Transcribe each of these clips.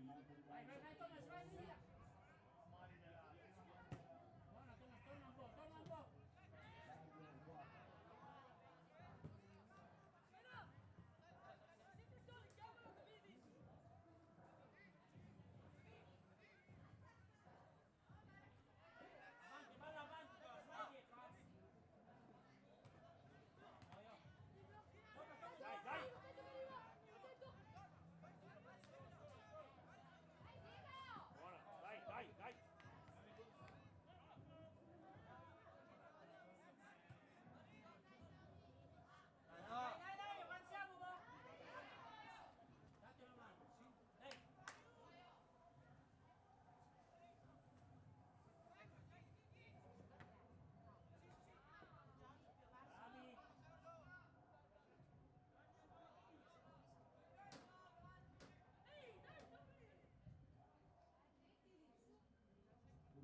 Vai, vai, vai, Thomas, vai via! Buona, Thomas, torna un po', torna un po'! Avanti, balla avanti, Thomas, vai dietro, dai, dai! Buona, dai, dai, dai! Dai, dai, dai, avanziamo, va! Date una mano, dai! Bravi!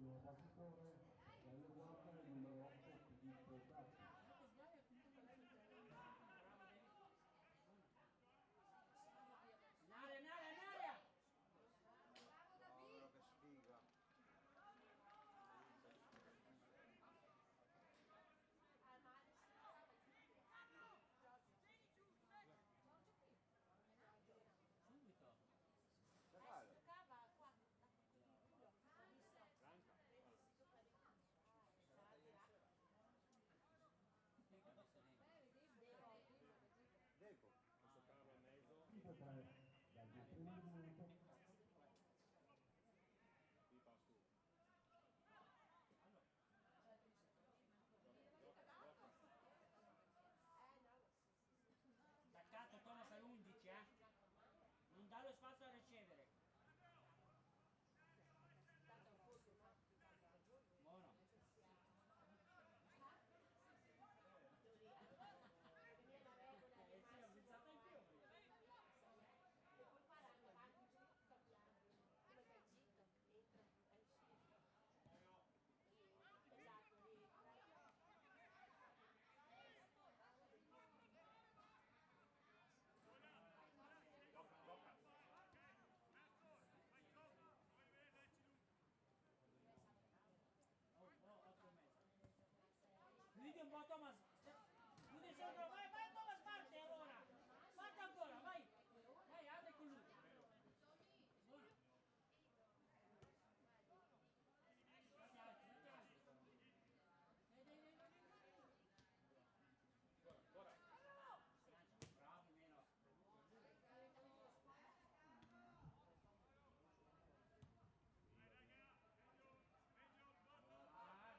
Il battitore della guardia del numero 8 Filippo Tacchi. In area, in area, in area! Paolo, che sfiga! Subito! Giocava qua. Franca! Deco! Questo cavo in mezzo. Tipo 3 dal primo minuto. Qui fa su. Attaccato Thomas all'11, non dà lo spazio a ricevere. Buono. Sì, ho pensato in più. E poi faranno avanti cambiando. Come che gitto, entra, esce. Esatto, Chiudi un po' Thomas. Chiudi il centro, vai, vai Thomas, parte allora. Parte ancora, vai. Vai, apri con lui. Buono. Fatti altri, fatti altri. Dai, dai, dai, dai. Bravo, meno.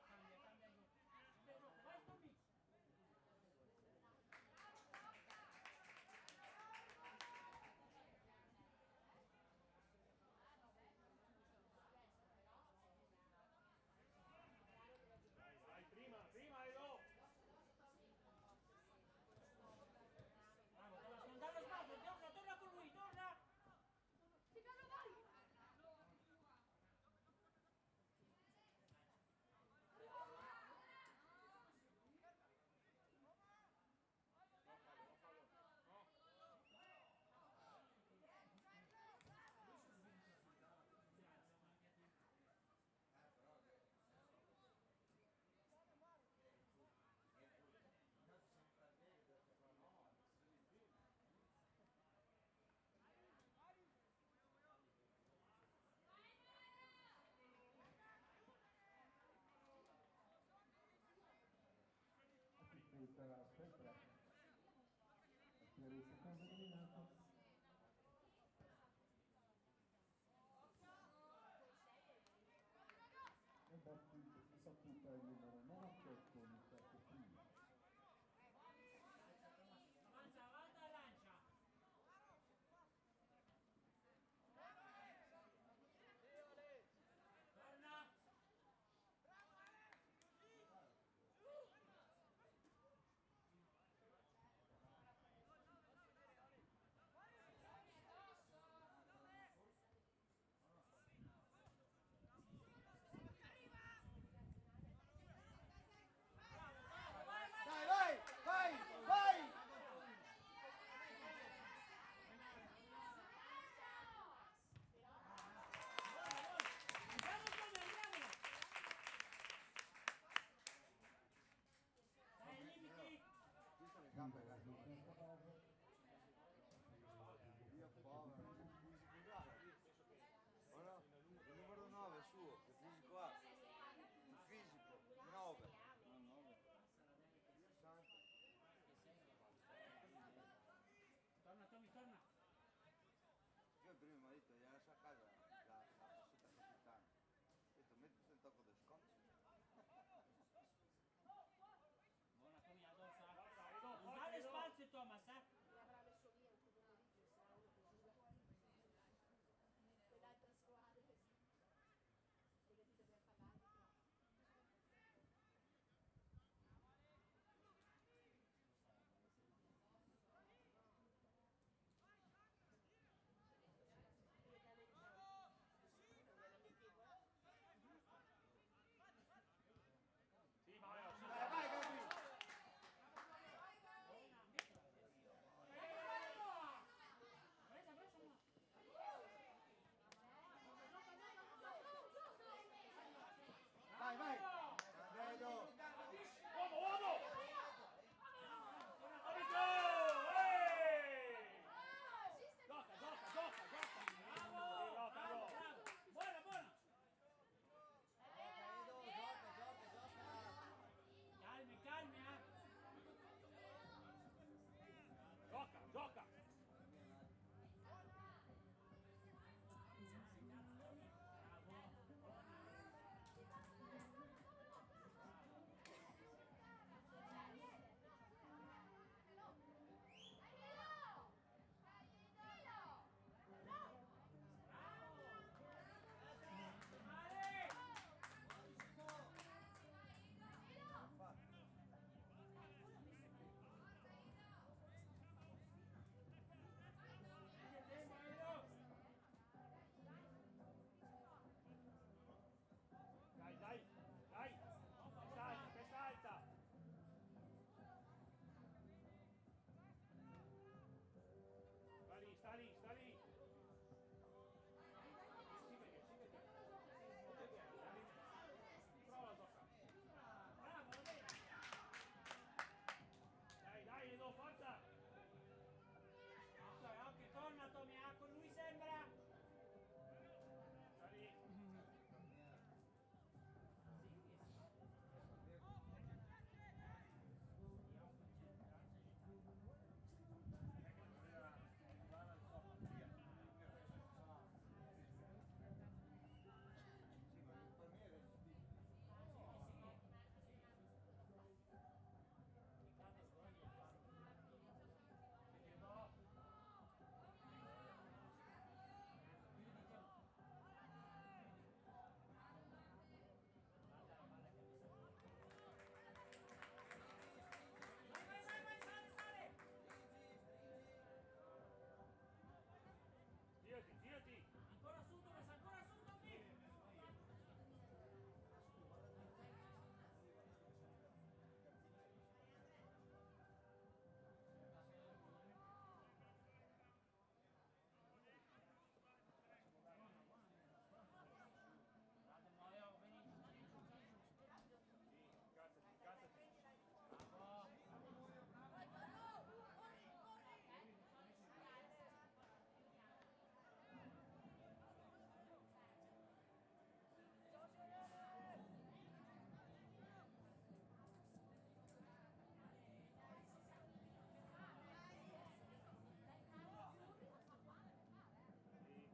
Cambia, cambia il gioco. Cambia il gioco, vai Tommy. Vai, prima Edo! Bravo, Thomas, non dare lo spazio, torna con lui, torna! Ficano, vai! Assistenza per 3. Per il secondo eliminato. E battuta il numero 98 Michael Fini. Avanza, avanza e lancia! Torna! Thomas, Mi avrà messo via il suo pomeriggio, sarà uno che giura. Quell'altra squadra, che di dover pagarli troppo. Sì, Mario, sì. Vai, vai, Gabi! Vai, vai! Vedo! Uomo, uomo! Arbitro! Ehi! Gioca, gioca, gioca, gioca! Bravo! Gioca, Bravo, gioca! bravo! Buona, buona! Calmi, calmi, Gioca, gioca! Dai, dai, dai! Testa alta, testa alta! Sta lì, sta lì, sta lì! Si vede, si vede! Prova a giocare! bravo, va bene! Dai, dai, Edo, forza! Occhio, torna Tommy, con lui sembra! Sta lì! Vai, sale, sale! Girati, girati! Ancora su, Thomas, ancora su, Tommy! Incazzati, incazzati!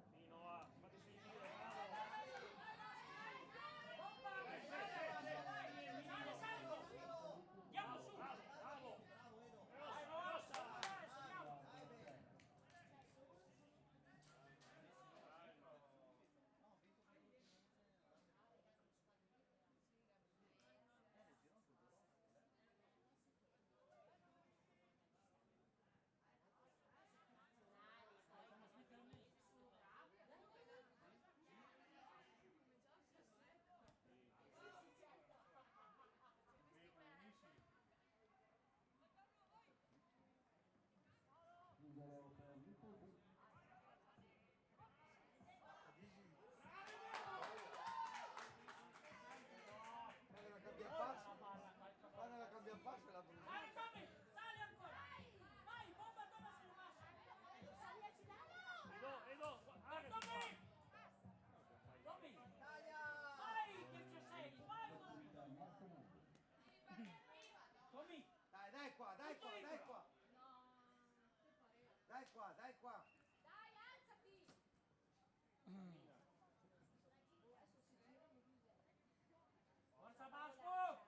Sì, Noah, fate sentire, bravo! Sale, salgo! Andiamo su! Bravo, bravo! Vai, Rossa! Andiamo! Numero per Liverpool. Quando la cambia passo, quando la cambia passo è la brutta. Sale, Tommy! Sale ancora! Vai, bomba Thomas se lo passa! Edo, Edo! Vai, Tommy! Tommy! Vai, che ci sei! Vai, Tommy! Tommy! Dai, dai qua, dai qua, dai qua. Dai qua, dai qua. Dai, alzati! Forza Basco!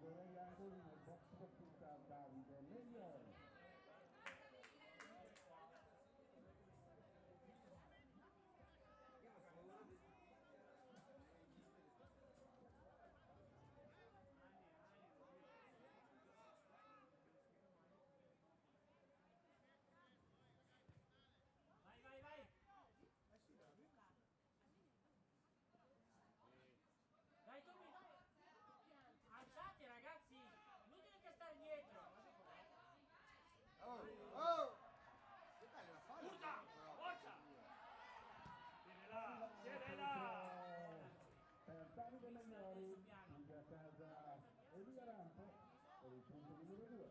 arbitro degli angoli nel box partita Davide Meglio. Vai, vai, vai! Dai Tommy! Alzate ragazzi! Inutile che stare dietro! Oh, oh! Che bella la falla! Usa! però. Forza! Tienila! Tienila! Per Davide Megliori, chiude a casa Elia Rampo per il punto numero 2.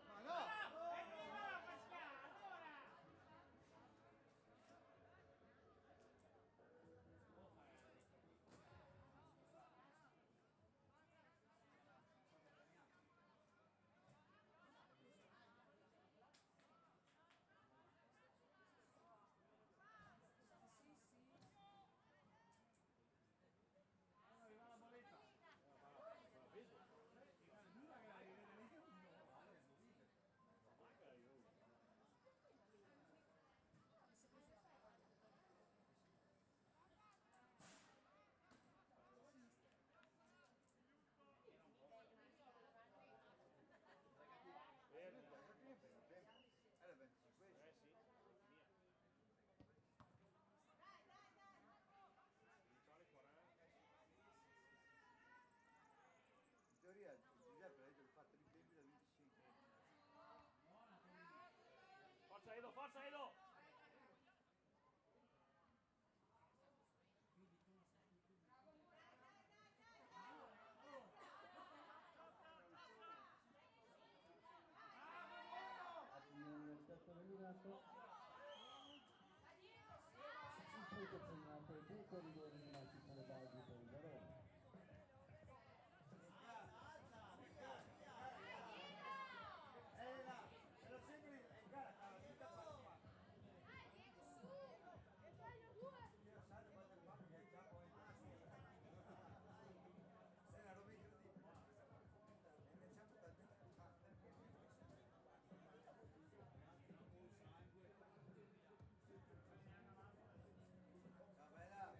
Ma no! E non va a pescare, allora! Arriva la bolletta! Era 25. Sì, via. Iniziale 40. In teoria Giuseppe ha detto che ha fatto i tempi da 25. Forza Edo, forza Edo! Il terzo eliminato. Il punto segnato dei corridori rimasti con le basi per il Verona. È una roba incredibile. E ne siamo tanti. Ciao bella.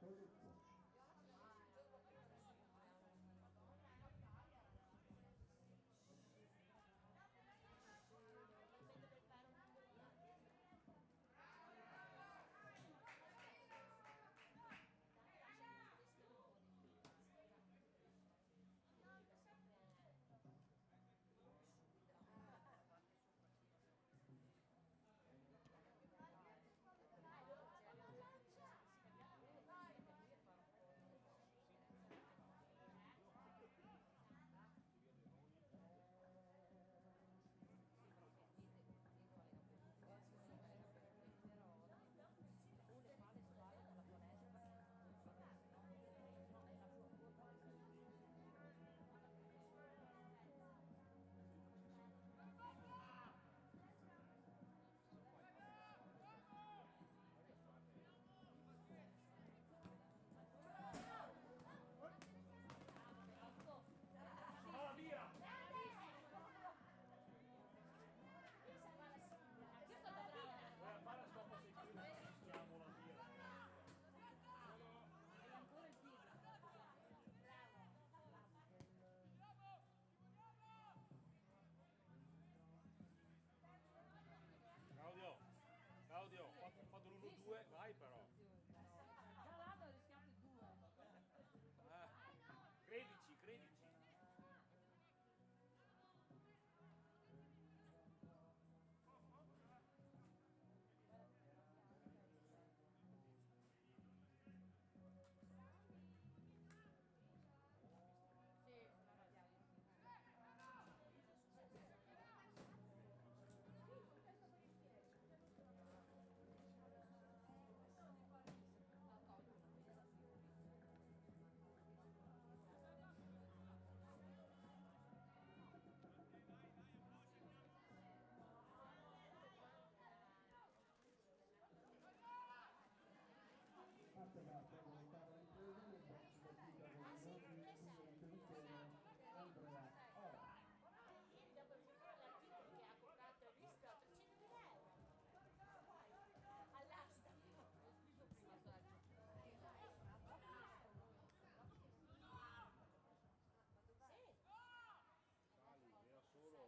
Rodezzo. Palla via! Vai a fare dopo se chiamo la via. Claudio, Claudio, fatto l'1-2, vai però. Già l'hanno rischiato 2. Credici, credici. Parte da l'ottava ripresa, il box partita con i nodi di interruzione Andrea Ora. Ieri dopo il fuoco all'articolo che ha comprato, hai visto? 300.000 euro. All'asta. Sali, era solo.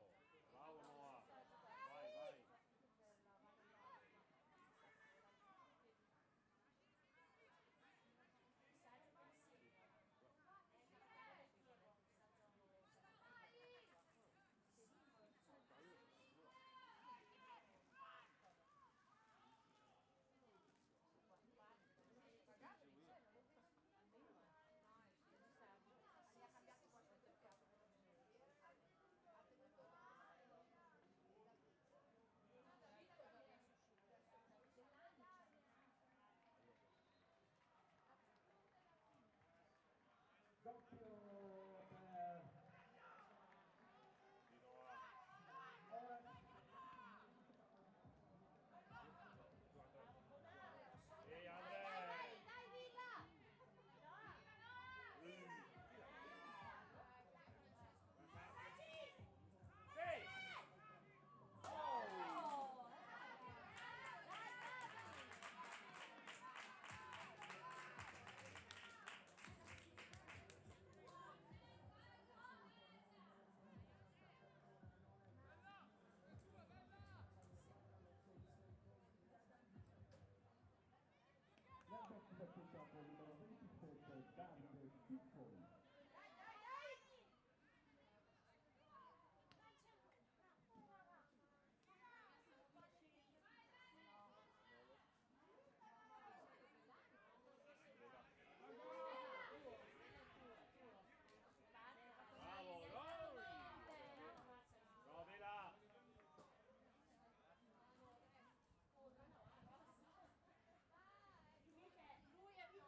Bravo Noah. Vai, vai. Doppio per Di Noah. Ora. Ehi Andre. Dai, Villa! Ehi! Nel box partita con il numero 27 Davide Piccoli. Bravo, no! No, Vela! Lui è più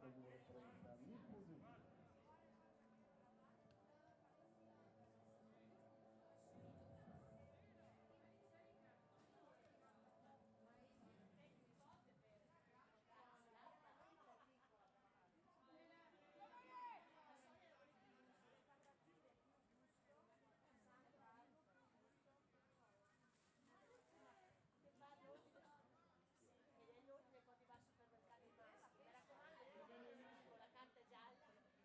al numero 30, Nipponi. Ed è inutile quando va al supermercato in maschera, mi raccomando, con la carta gialla.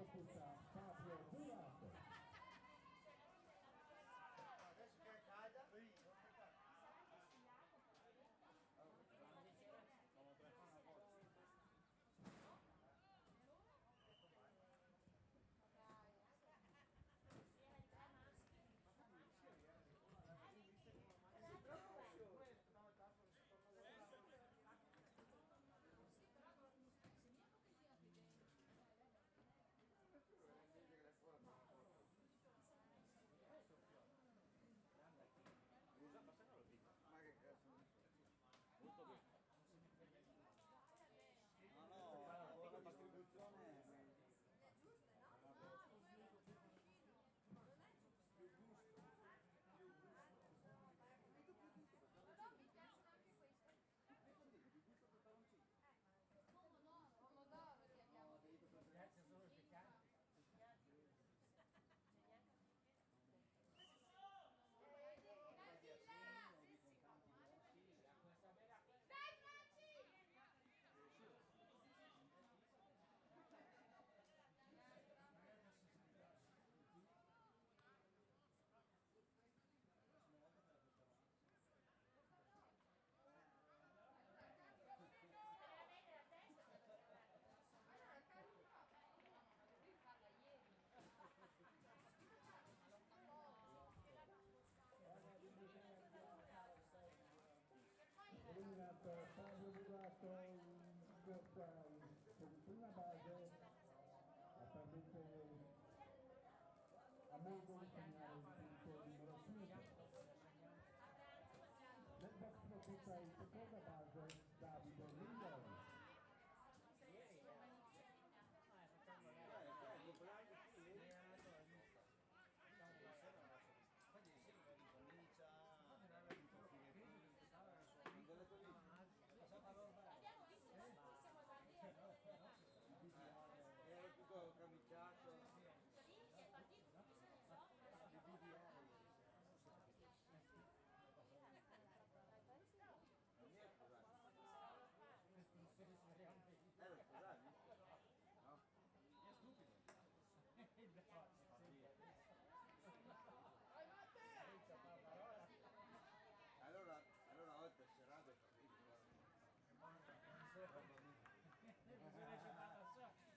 porta Fabio Durato. Adesso che è calda, ma che cazzo ne so. Molto bene. No, no, la distribuzione Grazie solo il piccante. Eliminato Fabio Durato in corsa in prima base, attualmente a modo di segnare il punto numero 5. Nel box tutta in seconda base Davide Migliori. L'abbiamo visto tantissimo da era tutto camiciato. lì, è partito subito, Lo sposavi? No? È stupido. Allora oltre serrato è capito.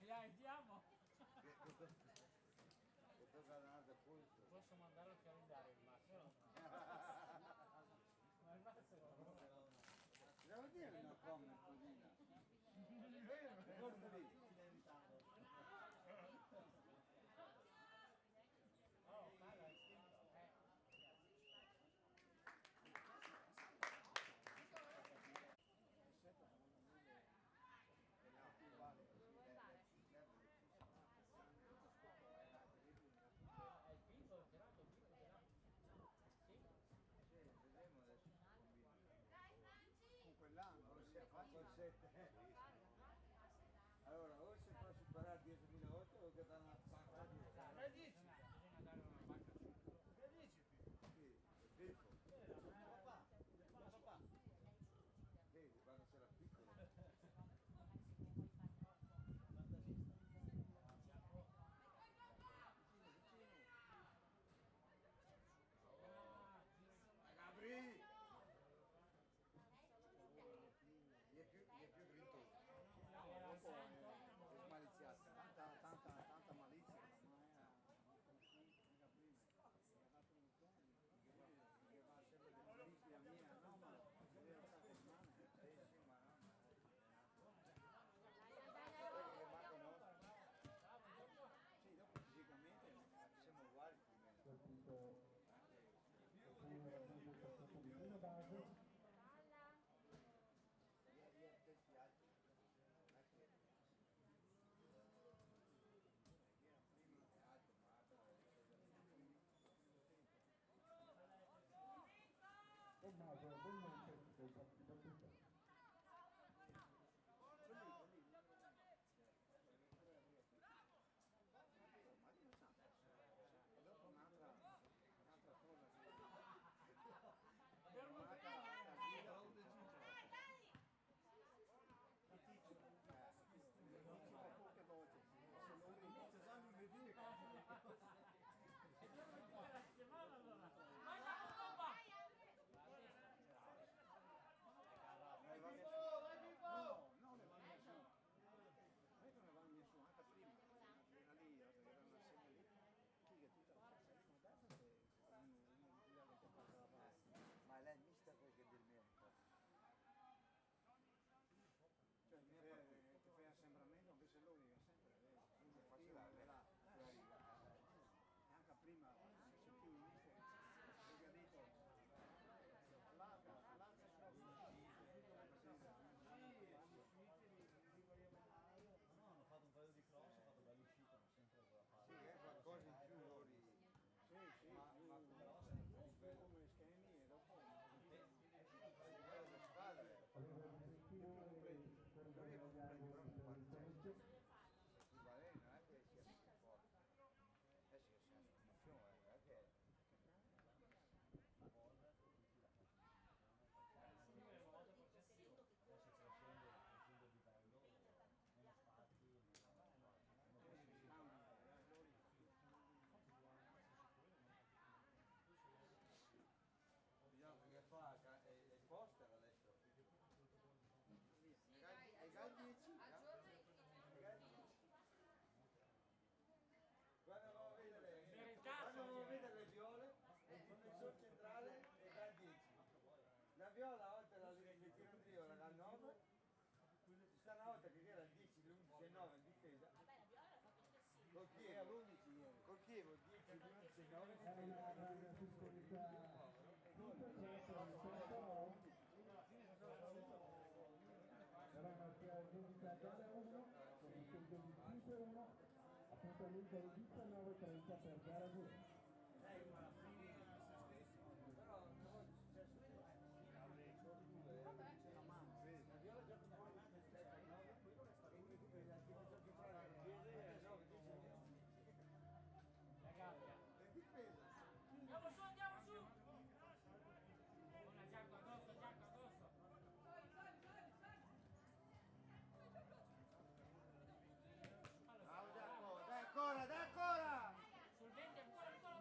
Ya, andiamo. Che tocca un'altra punto. Posso mandare al calendario il massimo? Ma il massimo Devo dire una comment cosina. Forse lì. oh, parla istinto, è il bimbo, il gelato, il bimbo, il gelato. Sì? Vedremo adesso se combina. Dai Franci! Con quell'angolo si fa col 7. Allora, o si può superare 10.008 o che danno una pacca di Bisogna dare una pacca su. Sì, è piccolo. Papà, papà. Vedi, quando c'era piccolo. Gabri! Gli è più grintoso. Era al centro. È smaliziato. Tanta malizia. Viola oltre alla tiro di Rio era al 9, ci sta una volta che era il 10, l'11 e il 9 in difesa. Vabbè, la Viola ha fatto tutto sì. Col Chievo l'11 ieri. Col Chievo 10, l'11 e il 9 in È una difesa. grande assistenza super per il Sassuolo, però una giunta a gara 1 con il tempo di 5-1, appuntamento alle 19:30 per gara 2. Però una volta è successo la Viola gioca da 7 al 9 e la difesa ufficiale è 9, 10 La gabbia. in difesa. Andiamo su, andiamo su! Una Giacomo addosso, Giacomo addosso! Bravo Giacomo, dai ancora, dai ancora! Sul 20 ancora, ancora!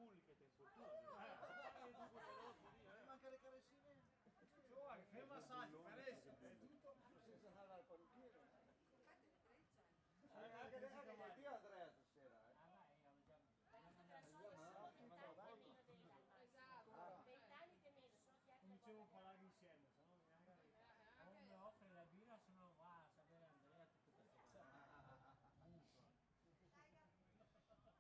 full che ti infortuni. Manca le caressine? Giovane, ferma assaggi, Feresi. Senza andare al parrucchiere. Anche Anche io Andrea stasera. Ah, vai, abbiamo già Sono 20 anni che meno della al massimo. 20 anni che meno, sono chiacchiere. Cominciamo a parlare insieme, se no mi viene a o mi offre la birra se no va a sapere Andrea tutto questo. Ma dei 20 anni che dici? Mi mette via? Mi mette via?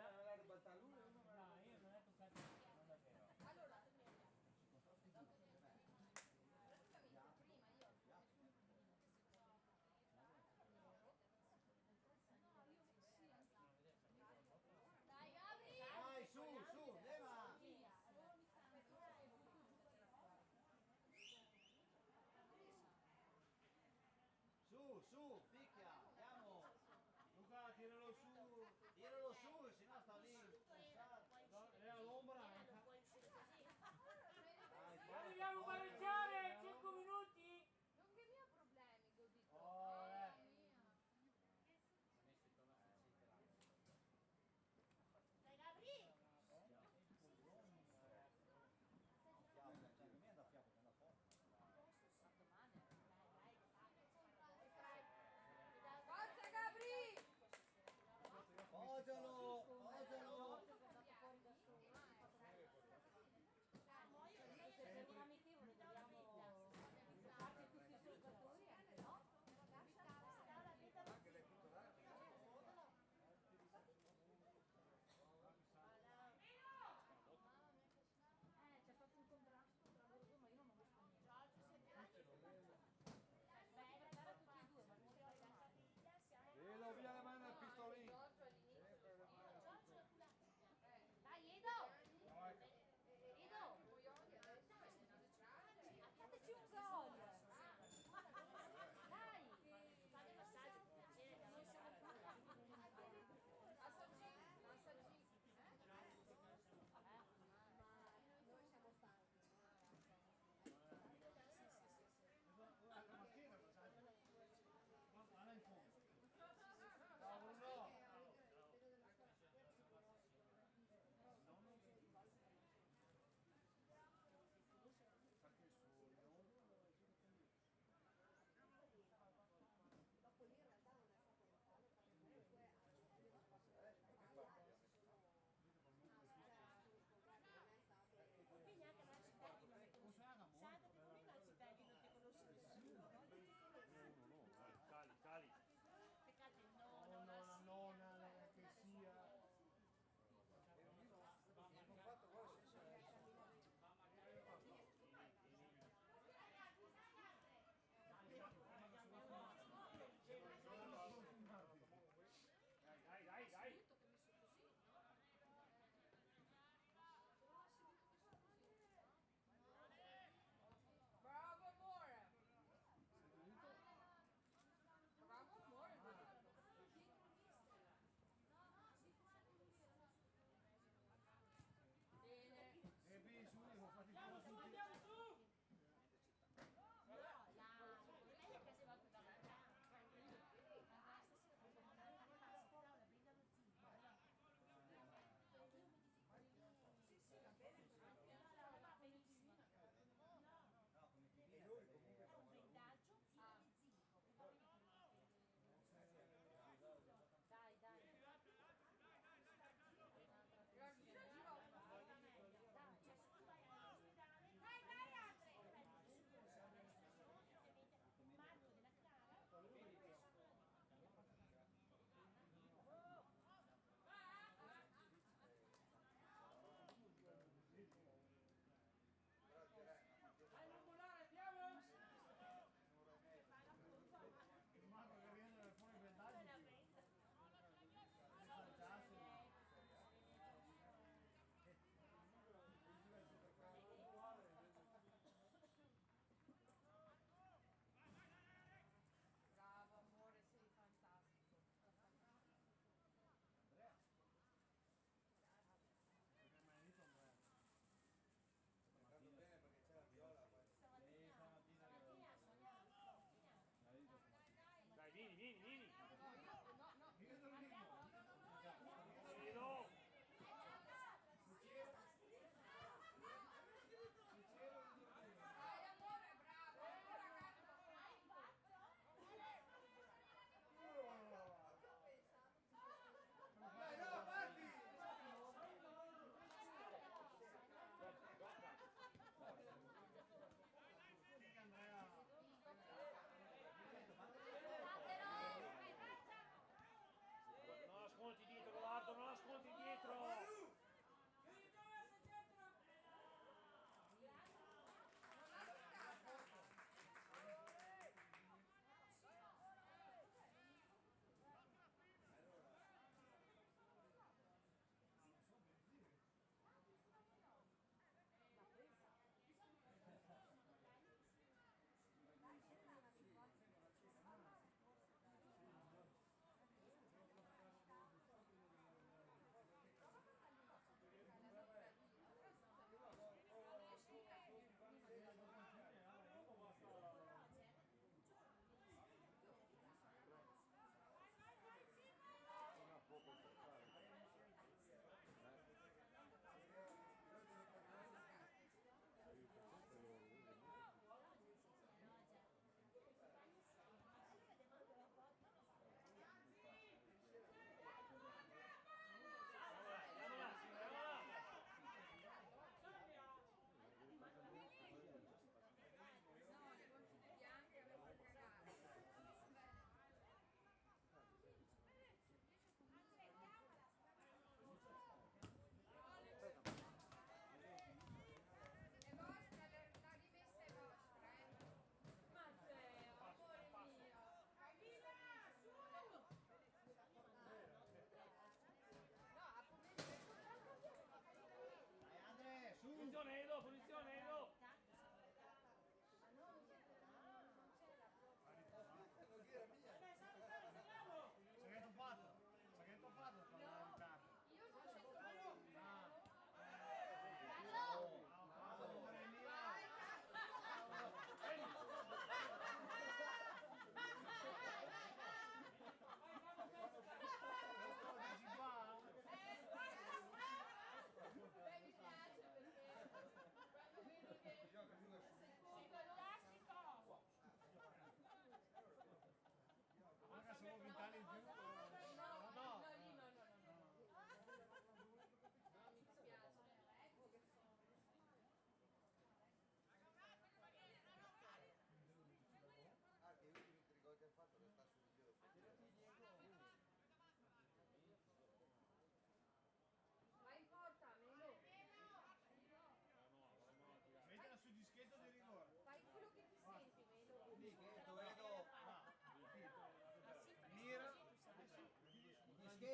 non l'ha ribaltato lui, uno me l'ha No, io non ho toccato niente, non è vero. Allora, tu mi hai dai Gabri! Dai, su, leva! Su, picchia, andiamo! Luca, tiralo su. Tiralo su, sennò sta lì.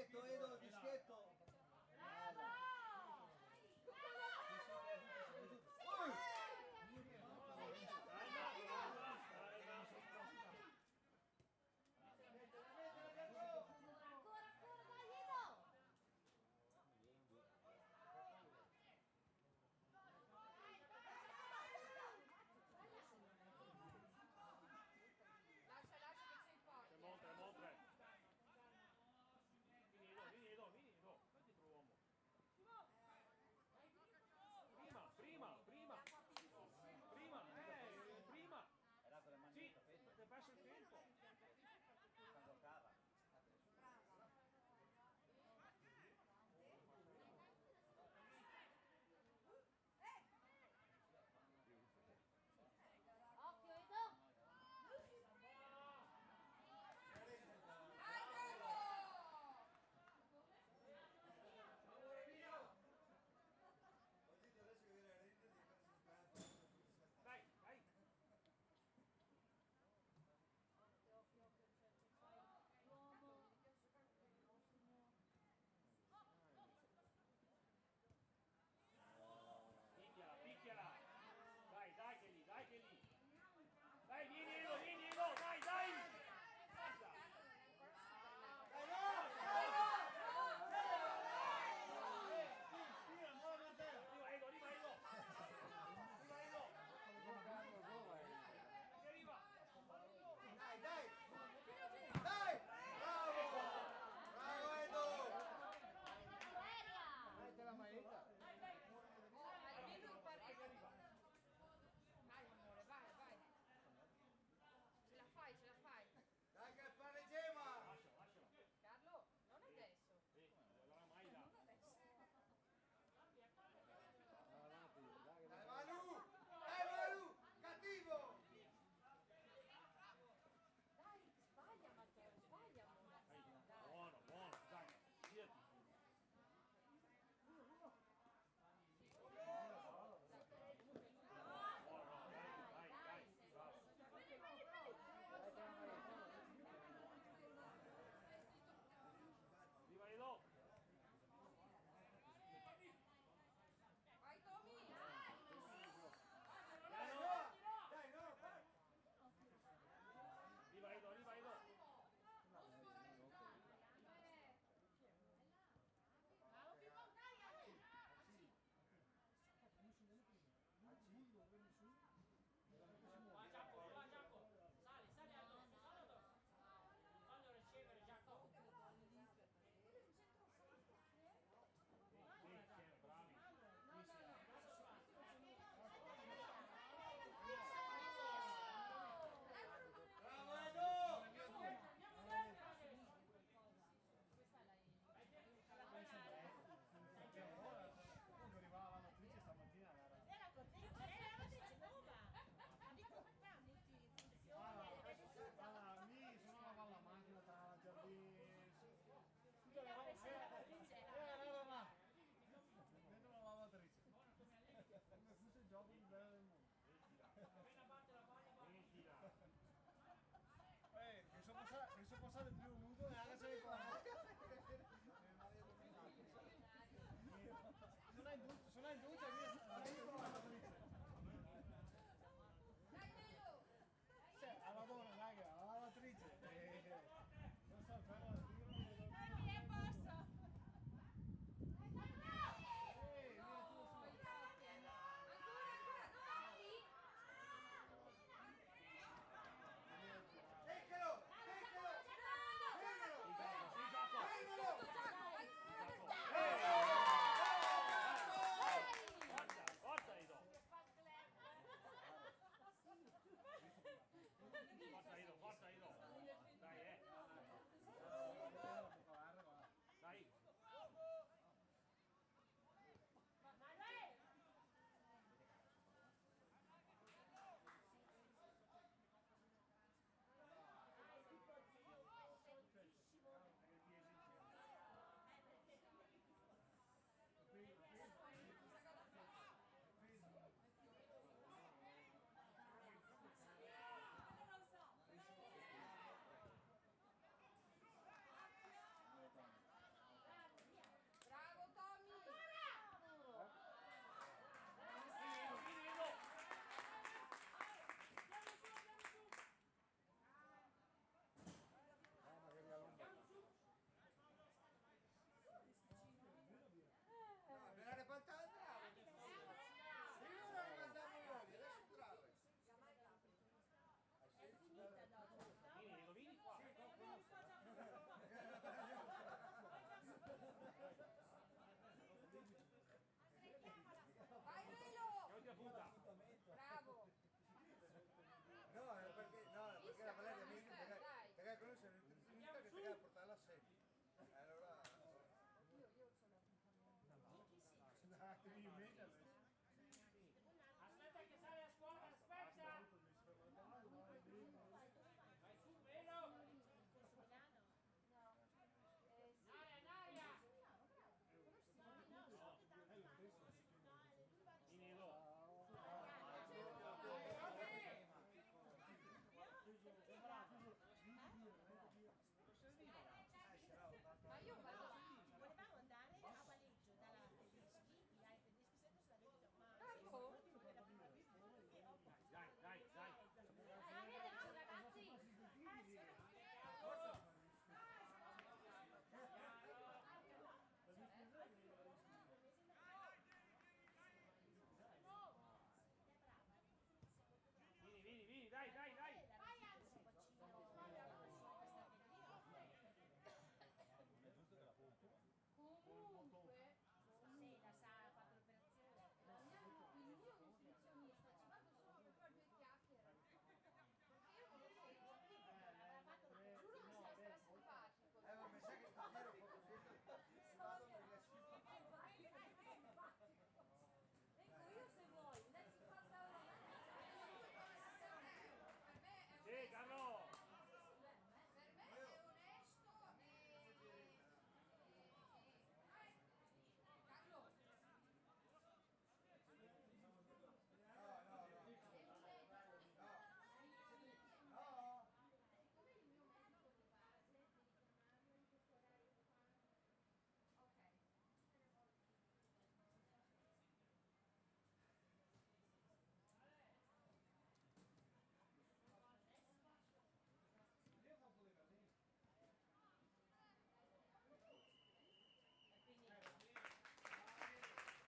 dischetto, Edo, dischetto.